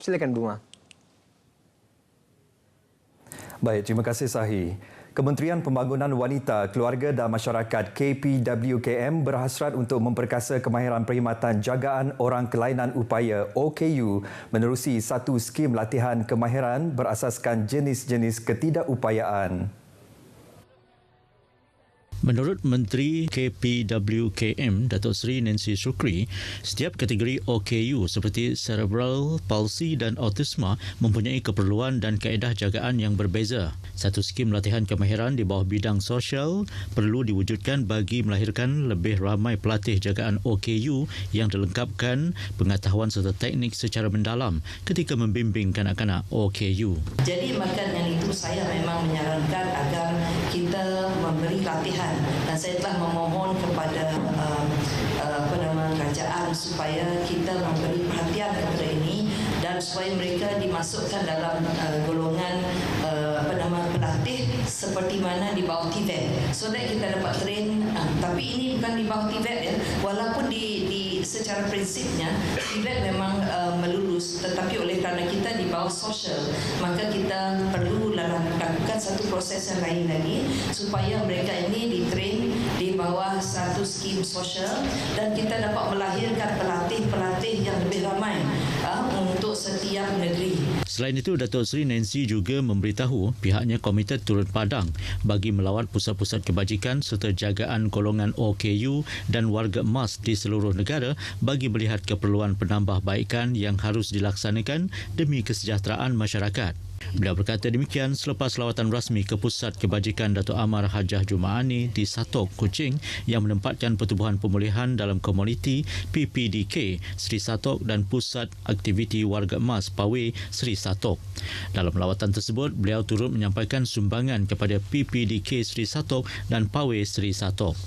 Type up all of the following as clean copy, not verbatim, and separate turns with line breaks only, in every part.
Silakan Bunga.
Baik, terima kasih Sahi. Kementerian Pembangunan Wanita, Keluarga dan Masyarakat KPWKM berhasrat untuk memperkasa kemahiran perkhidmatan jagaan orang kelainan upaya OKU menerusi satu skim latihan kemahiran berasaskan jenis-jenis ketidakupayaan.
Menurut Menteri KPWKM, Datuk Seri Nancy Shukri, setiap kategori OKU seperti cerebral palsy dan autisma mempunyai keperluan dan kaedah jagaan yang berbeza. Satu skim latihan kemahiran di bawah bidang sosial perlu diwujudkan bagi melahirkan lebih ramai pelatih jagaan OKU yang dilengkapkan pengetahuan serta teknik secara mendalam ketika membimbing kanak-kanak OKU.
Jadi maka dengan itu saya memang menyarankan agar kita memberi latihan, dan saya telah memohon kepada kerajaan supaya kita memberi perhatian kepada ini dan supaya mereka dimasukkan dalam golongan pelatih seperti mana di bawah TVET, so that kita dapat train. Tapi ini bukan di bawah TVET ya, walaupun di secara prinsipnya TVET memang melulus, tetapi oleh kerana kita di bawah sosial, maka kita perlu lakukan satu proses yang lain lagi supaya mereka ini ditrain di bawah satu skim sosial dan kita dapat melahirkan pelatih-pelatih yang lebih ramai untuk setiap negeri.
Selain itu, Datuk Seri Nancy juga memberitahu pihaknya komited turun padang bagi melawat pusat-pusat kebajikan serta jagaan golongan OKU dan warga emas di seluruh negara bagi melihat keperluan penambahbaikan yang harus dilaksanakan demi kesejahteraan masyarakat. Beliau berkata demikian selepas lawatan rasmi ke Pusat Kebajikan Datuk Amar Hajah Jumaani di Satok, Kuching yang menempatkan Pertubuhan Pemulihan dalam Komuniti PPDK Seri Satok dan Pusat Aktiviti Warga Emas Pawe Seri Satok. Dalam lawatan tersebut, beliau turut menyampaikan sumbangan kepada PPDK Seri Satok dan Pawe Seri Satok.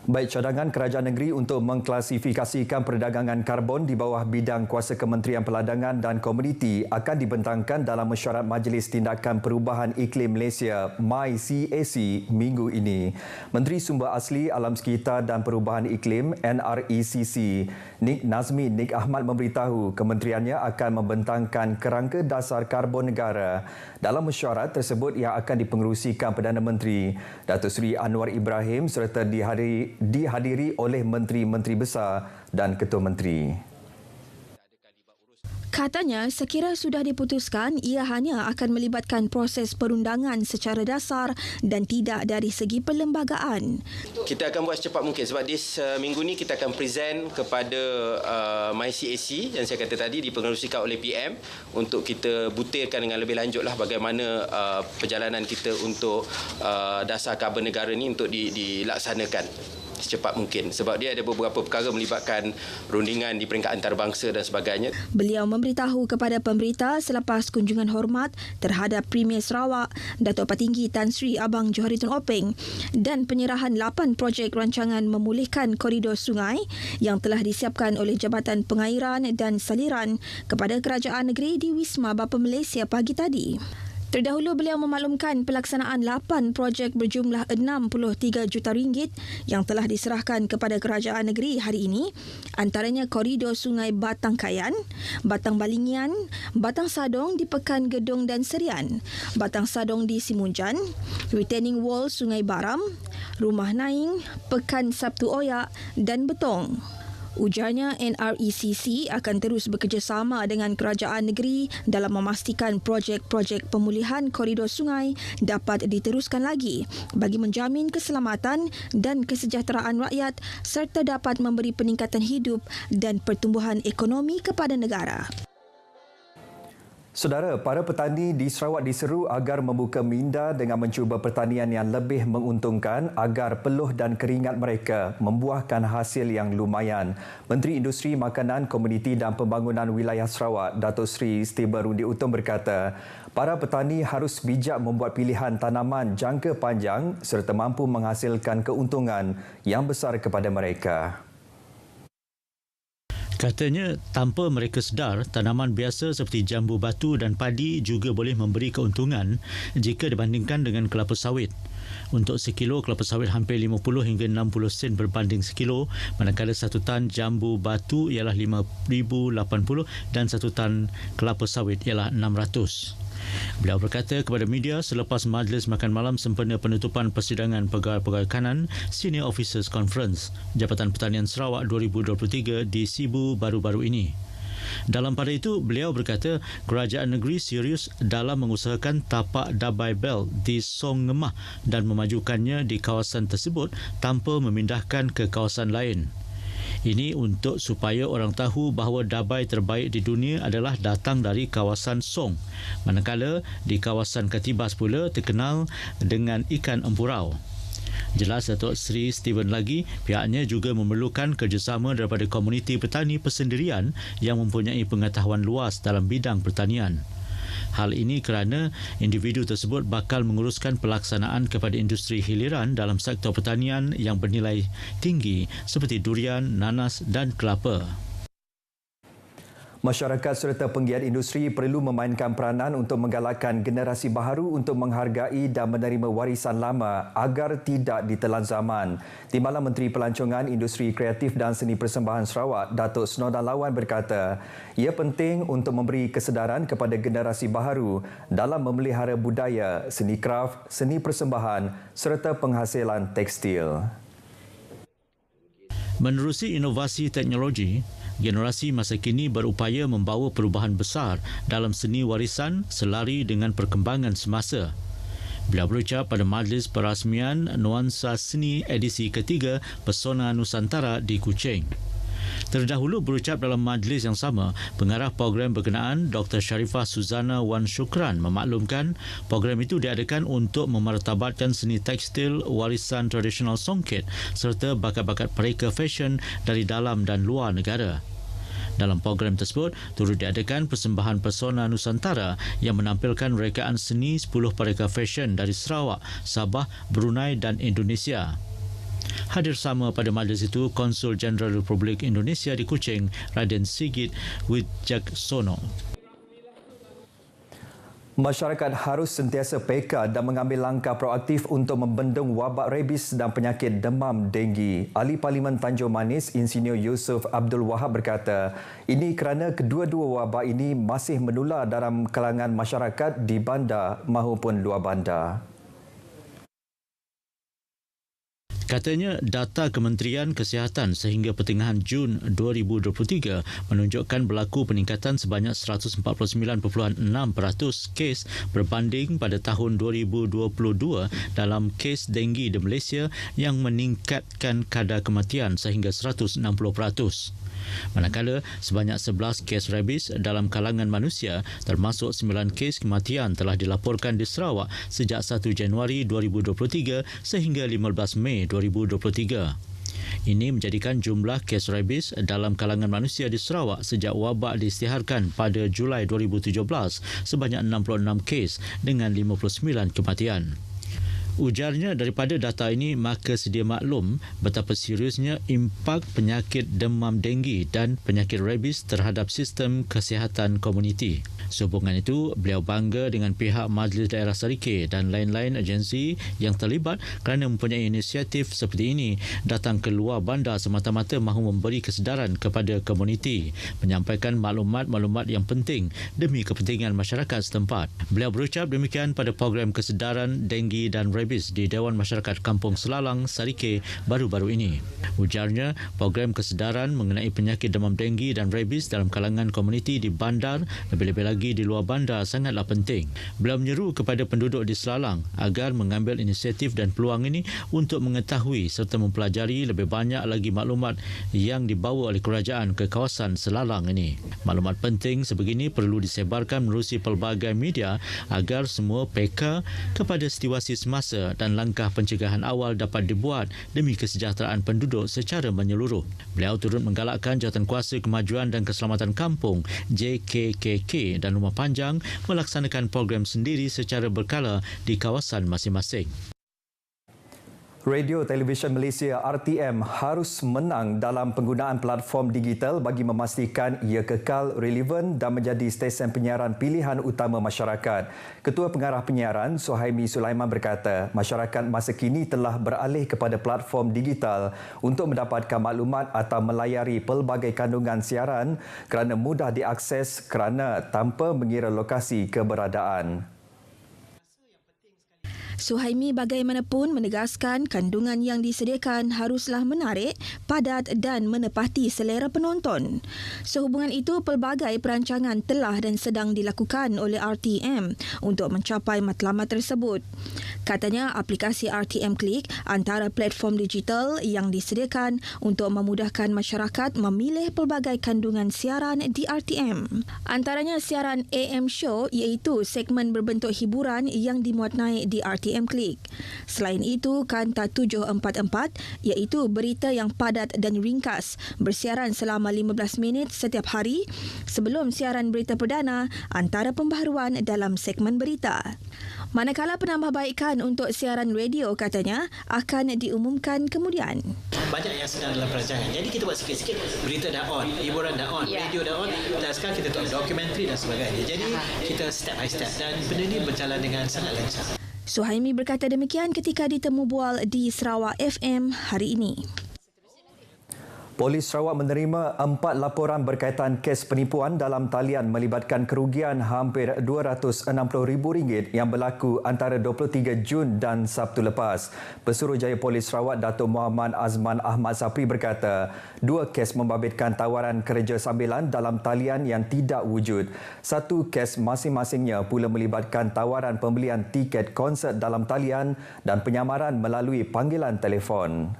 Baik, cadangan kerajaan negeri untuk mengklasifikasikan perdagangan karbon di bawah bidang kuasa Kementerian Peladangan dan Komuniti akan dibentangkan dalam mesyuarat Majlis Tindakan Perubahan Iklim Malaysia MyCAC minggu ini. Menteri Sumber Asli, Alam Sekitar dan Perubahan Iklim NRECC Nik Nazmi Nik Ahmad memberitahu kementeriannya akan membentangkan kerangka dasar karbon negara. Dalam mesyuarat tersebut yang akan dipengerusikan Perdana Menteri Datuk Seri Anwar Ibrahim serta dihadiri oleh menteri-menteri besar dan ketua menteri.
Katanya, sekira sudah diputuskan, ia hanya akan melibatkan proses perundangan secara dasar dan tidak dari segi perlembagaan.
Kita akan buat secepat mungkin sebab minggu ni kita akan present kepada MyCAC yang saya kata tadi dipengerusikan oleh PM untuk kita butirkan dengan lebih lanjutlah bagaimana perjalanan kita untuk dasar karbon negara ni untuk dilaksanakan secepat mungkin sebab dia ada beberapa perkara melibatkan rundingan di peringkat antarabangsa dan sebagainya.
Beliau memberitahu kepada pemberita selepas kunjungan hormat terhadap Premier Sarawak Datuk Patinggi Tan Sri Abang Johariton Openg dan penyerahan 8 projek rancangan memulihkan koridor sungai yang telah disiapkan oleh Jabatan Pengairan dan Saliran kepada Kerajaan Negeri di Wisma Bapa Malaysia pagi tadi. Terdahulu beliau memaklumkan pelaksanaan 8 projek berjumlah 63 juta ringgit yang telah diserahkan kepada kerajaan negeri hari ini, antaranya koridor Sungai Batang Kayan, Batang Balingian, Batang Sadong di Pekan Gedong dan Serian, Batang Sadong di Simunjan, retaining wall Sungai Baram, Rumah Naing, Pekan Sabtu Oyak dan Betong. Ujarnya NRECC akan terus bekerjasama dengan kerajaan negeri dalam memastikan projek-projek pemulihan koridor sungai dapat diteruskan lagi bagi menjamin keselamatan dan kesejahteraan rakyat serta dapat memberi peningkatan hidup dan pertumbuhan ekonomi kepada negara.
Saudara, para petani di Sarawak diseru agar membuka minda dengan mencuba pertanian yang lebih menguntungkan agar peluh dan keringat mereka membuahkan hasil yang lumayan. Menteri Industri Makanan, Komuniti dan Pembangunan Wilayah Sarawak, Datuk Seri Stephen Rundi Utom berkata, para petani harus bijak membuat pilihan tanaman jangka panjang serta mampu menghasilkan keuntungan yang besar kepada mereka.
Katanya, tanpa mereka sedar, tanaman biasa seperti jambu batu dan padi juga boleh memberi keuntungan jika dibandingkan dengan kelapa sawit. Untuk sekilo kelapa sawit hampir 50 hingga 60 sen berbanding sekilo, manakala satu tan jambu batu ialah 5,080 dan satu tan kelapa sawit ialah 600. Beliau berkata kepada media selepas majlis makan malam sempena penutupan persidangan pegawai-pegawai kanan Senior Officers Conference Jabatan Pertanian Sarawak 2023 di Sibu baru-baru ini. Dalam pada itu, beliau berkata kerajaan negeri serius dalam mengusahakan tapak Dabai Belt di Song Ngemah dan memajukannya di kawasan tersebut tanpa memindahkan ke kawasan lain. Ini untuk supaya orang tahu bahawa dabai terbaik di dunia adalah datang dari kawasan Song, manakala di kawasan Katibas pula terkenal dengan ikan empurau. Jelas Datuk Seri Stephen lagi, pihaknya juga memerlukan kerjasama daripada komuniti petani persendirian yang mempunyai pengetahuan luas dalam bidang pertanian. Hal ini kerana individu tersebut bakal menguruskan pelaksanaan kepada industri hiliran dalam sektor pertanian yang bernilai tinggi seperti durian, nanas dan kelapa.
Masyarakat serta penggiat industri perlu memainkan peranan untuk menggalakkan generasi baharu untuk menghargai dan menerima warisan lama agar tidak ditelan zaman. Timbalan Menteri Pelancongan Industri Kreatif dan Seni Persembahan Sarawak, Datuk Snodan Lawan berkata, ia penting untuk memberi kesedaran kepada generasi baharu dalam memelihara budaya, seni kraf, seni persembahan serta penghasilan tekstil.
Menerusi inovasi teknologi, generasi masa kini berupaya membawa perubahan besar dalam seni warisan selari dengan perkembangan semasa. Beliau berucap pada majlis perasmian Nuansa Seni edisi ketiga Pesona Nusantara di Kuching. Terdahulu berucap dalam majlis yang sama, pengarah program berkenaan Dr. Sharifah Suzana Wan Syukran memaklumkan program itu diadakan untuk memartabatkan seni tekstil warisan tradisional Songket serta bakat-bakat pereka fashion dari dalam dan luar negara. Dalam program tersebut, turut diadakan persembahan Pesona Nusantara yang menampilkan rekaan seni 10 pereka fashion dari Sarawak, Sabah, Brunei dan Indonesia. Hadir sama pada majlis itu Konsul Jeneral Republik Indonesia di Kuching, Raden Sigit Wijaksono.
Masyarakat harus sentiasa peka dan mengambil langkah proaktif untuk membendung wabak rabies dan penyakit demam denggi. Ahli Parlimen Tanjung Manis, Insinyur Yusof Abdul Wahab berkata, ini kerana kedua-dua wabak ini masih menular dalam kalangan masyarakat di bandar maupun luar bandar.
Katanya data Kementerian Kesihatan sehingga pertengahan Jun 2023 menunjukkan berlaku peningkatan sebanyak 149.6% kes berbanding pada tahun 2022 dalam kes denggi di Malaysia yang meningkatkan kadar kematian sehingga 160%. Manakala sebanyak 11 kes rabies dalam kalangan manusia termasuk 9 kes kematian telah dilaporkan di Sarawak sejak 1 Januari 2023 sehingga 15 Mei 2023. Ini menjadikan jumlah kes rabies dalam kalangan manusia di Sarawak sejak wabak diisytiharkan pada Julai 2017 sebanyak 66 kes dengan 59 kematian. Ujarnya daripada data ini maka sedia maklum betapa seriusnya impak penyakit demam denggi dan penyakit rabies terhadap sistem kesihatan komuniti. Sehubungan itu, beliau bangga dengan pihak Majlis Daerah Sarike dan lain-lain agensi yang terlibat kerana mempunyai inisiatif seperti ini datang ke luar bandar semata-mata mahu memberi kesedaran kepada komuniti, menyampaikan maklumat-maklumat yang penting demi kepentingan masyarakat setempat. Beliau berucap demikian pada program kesedaran denggi dan rabies di Dewan Masyarakat Kampung Selalang, Sarike baru-baru ini. Ujarnya, program kesedaran mengenai penyakit demam denggi dan rabies dalam kalangan komuniti di bandar, lebih-lebih lagi di luar bandar sangatlah penting. Beliau menyeru kepada penduduk di Selalang agar mengambil inisiatif dan peluang ini untuk mengetahui serta mempelajari lebih banyak lagi maklumat yang dibawa oleh kerajaan ke kawasan Selalang ini. Maklumat penting sebegini perlu disebarkan menerusi pelbagai media agar semua peka kepada situasi semasa dan langkah pencegahan awal dapat dibuat demi kesejahteraan penduduk secara menyeluruh. Beliau turut menggalakkan Jawatankuasa Kemajuan dan Keselamatan Kampung JKKK dan Rumah Panjang melaksanakan program sendiri secara berkala di kawasan masing-masing.
Radio Televisyen Malaysia RTM harus menang dalam penggunaan platform digital bagi memastikan ia kekal relevan dan menjadi stesen penyiaran pilihan utama masyarakat. Ketua Pengarah Penyiaran Suhaimi Sulaiman berkata, masyarakat masa kini telah beralih kepada platform digital untuk mendapatkan maklumat atau melayari pelbagai kandungan siaran kerana mudah diakses kerana tanpa mengira lokasi keberadaan.
Suhaimi bagaimanapun menegaskan kandungan yang disediakan haruslah menarik, padat dan menepati selera penonton. Sehubungan itu, pelbagai perancangan telah dan sedang dilakukan oleh RTM untuk mencapai matlamat tersebut. Katanya, aplikasi RTM Klik antara platform digital yang disediakan untuk memudahkan masyarakat memilih pelbagai kandungan siaran di RTM. Antaranya siaran AM Show iaitu segmen berbentuk hiburan yang dimuat naik di RTM Klik. Selain itu, Kanta 744 iaitu berita yang padat dan ringkas bersiaran selama 15 minit setiap hari sebelum siaran berita perdana antara pembaharuan dalam segmen berita. Manakala penambahbaikan untuk siaran radio katanya akan diumumkan kemudian.
Banyak yang sedang dalam perancangan. Jadi kita buat sikit-sikit, berita dah on, hiburan dah on, radio dah on, dan sekarang kita tengok dokumentari dan sebagainya. Jadi kita step by step dan benda ini berjalan dengan sangat lancar.
Suhaimi berkata demikian ketika ditemu bual di Sarawak FM hari ini.
Polis Sarawak menerima 4 laporan berkaitan kes penipuan dalam talian melibatkan kerugian hampir RM260,000 yang berlaku antara 23 Jun dan Sabtu lepas. Pesuruhjaya Polis Sarawak Datuk Muhammad Azman Ahmad Sapri berkata, 2 kes membabitkan tawaran kerja sambilan dalam talian yang tidak wujud. 1 kes masing-masingnya pula melibatkan tawaran pembelian tiket konsert dalam talian dan penyamaran melalui panggilan telefon.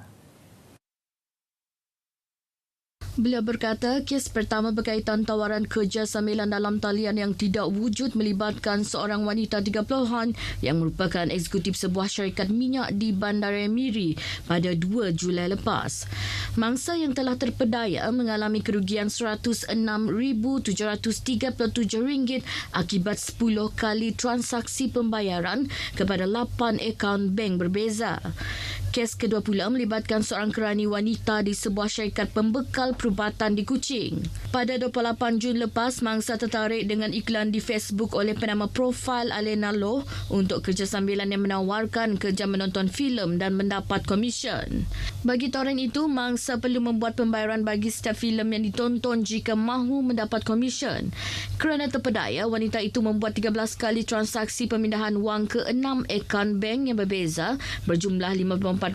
Beliau berkata, kes pertama berkaitan tawaran kerja sambilan dalam talian yang tidak wujud melibatkan seorang wanita 30-an yang merupakan eksekutif sebuah syarikat minyak di Bandar Miri pada 2 Julai lepas. Mangsa yang telah terpedaya mengalami kerugian RM106,737 akibat 10 kali transaksi pembayaran kepada 8 akaun bank berbeza. Kes kedua pula melibatkan seorang kerani wanita di sebuah syarikat pembekal perubatan di Kuching. Pada 28 Jun lepas, mangsa tertarik dengan iklan di Facebook oleh penama profil Alena Loh untuk kerja sambilan yang menawarkan kerja menonton filem dan mendapat komisen. Bagi tawaran itu, mangsa perlu membuat pembayaran bagi setiap filem yang ditonton jika mahu mendapat komisen. Kerana terpedaya, wanita itu membuat 13 kali transaksi pemindahan wang ke 6 akaun bank yang berbeza berjumlah RM54,071.78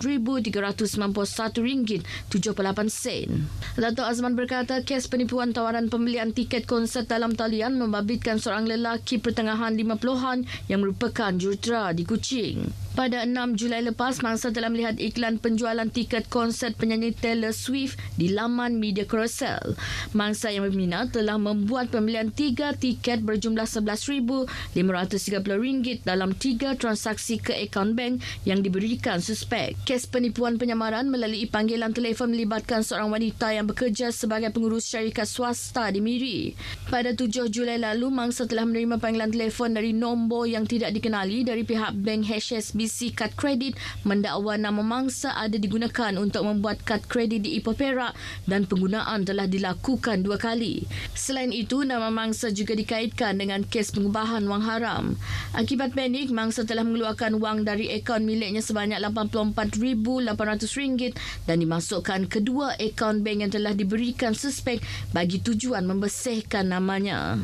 Datuk Azman berkata, kes penipuan tawaran pembelian tiket konsert dalam talian membabitkan seorang lelaki pertengahan 50-an yang merupakan jurutera di Kuching. Pada 6 Julai lepas, mangsa telah melihat iklan penjualan tiket konsert penyanyi Taylor Swift di laman media carousel. Mangsa yang berminat telah membuat pembelian 3 tiket berjumlah RM11,530 dalam 3 transaksi ke akaun bank yang diberikan suspek. Kes penipuan penyamaran melalui panggilan telefon melibatkan seorang wanita yang bekerja sebagai pengurus syarikat swasta di Miri. Pada 7 Julai lalu, mangsa telah menerima panggilan telefon dari nombor yang tidak dikenali dari pihak bank HSBC kad kredit mendakwa nama mangsa ada digunakan untuk membuat kad kredit di Ipoh Perak dan penggunaan telah dilakukan 2 kali. Selain itu, nama mangsa juga dikaitkan dengan kes pengubahan wang haram. Akibat panik, mangsa telah mengeluarkan wang dari akaun miliknya sebanyak RM84,800 dan dimasukkan ke 2 akaun bank yang telah diberikan suspek bagi tujuan membersihkan namanya.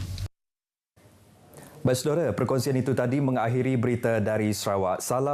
Baik saudara, perkongsian itu tadi mengakhiri berita dari Sarawak. Salam